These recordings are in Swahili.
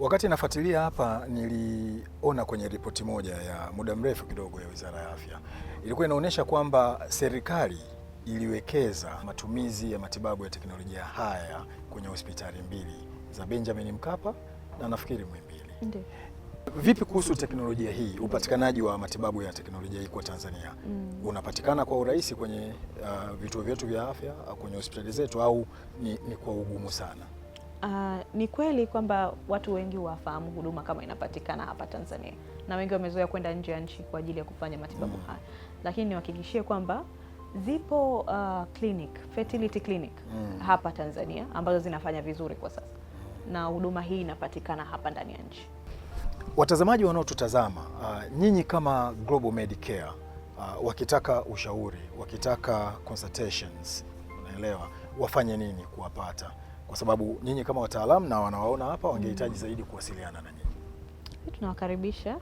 Wakati nafuatilia hapa niliona kwenye ripoti moja ya muda mrefu kidogo ya Wizara ya Afya, ilikuwa inaonyesha kwamba serikali iliwekeza matumizi ya matibabu ya teknolojia haya kwenye hospitali mbili za Benjamin Mkapa na nafikiri Muhimbili. Ndiyo. Vipi kuhusu teknolojia hii, upatikanaji wa matibabu ya teknolojia hii kwa Tanzania? Unapatikana kwa urahisi kwenye vituo vyetu vya afya au kwenye hospitali zetu, au ni kwa ugumu sana? Ni kweli kwamba watu wengi wafahamu huduma kama inapatikana hapa Tanzania na wengi wamezoea kwenda nje ya nchi kwa ajili ya kufanya matibabu haya, lakini niwahakikishie kwamba zipo clinic, fertility clinic hapa Tanzania ambazo zinafanya vizuri kwa sasa na huduma hii inapatikana hapa ndani ya nchi. Watazamaji wanaotutazama, nyinyi kama Global Medicare, wakitaka ushauri, wakitaka consultations, unaelewa, wafanye nini kuwapata? Kwa sababu nyinyi kama wataalamu na wanawaona hapa wangehitaji zaidi kuwasiliana na nyinyi. Tunawakaribisha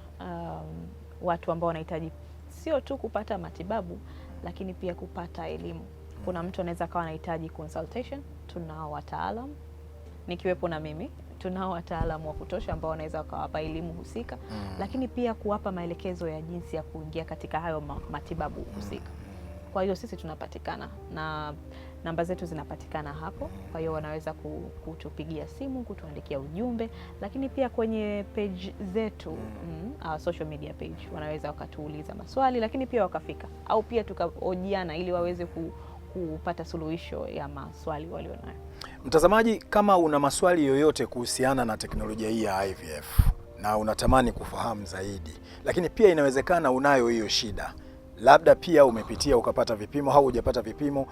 watu ambao wanahitaji sio tu kupata matibabu lakini pia kupata elimu. Kuna mtu anaweza kawa anahitaji consultation, tunao wataalamu nikiwepo na mimi, tunao wataalamu wa kutosha ambao wanaweza wakawapa elimu husika, lakini pia kuwapa maelekezo ya jinsi ya kuingia katika hayo matibabu husika. Kwa hiyo sisi tunapatikana na namba zetu zinapatikana hapo, kwa hiyo wanaweza kutupigia simu, kutuandikia ujumbe, lakini pia kwenye page zetu, social media page, wanaweza wakatuuliza maswali, lakini pia wakafika, au pia tukahojiana ili waweze kupata suluhisho ya maswali walionayo. Mtazamaji, kama una maswali yoyote kuhusiana na teknolojia hii ya IVF na unatamani kufahamu zaidi, lakini pia inawezekana unayo hiyo shida, labda pia umepitia ukapata vipimo au hujapata vipimo,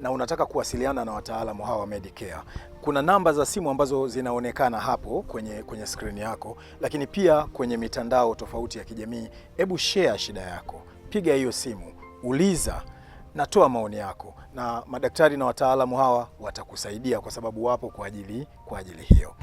na unataka kuwasiliana na wataalamu hawa wa Medicare, kuna namba za simu ambazo zinaonekana hapo kwenye screen yako, lakini pia kwenye mitandao tofauti ya kijamii. Hebu share shida yako, piga hiyo simu, uliza na toa maoni yako, na madaktari na wataalamu hawa watakusaidia kwa sababu wapo kwa ajili hiyo.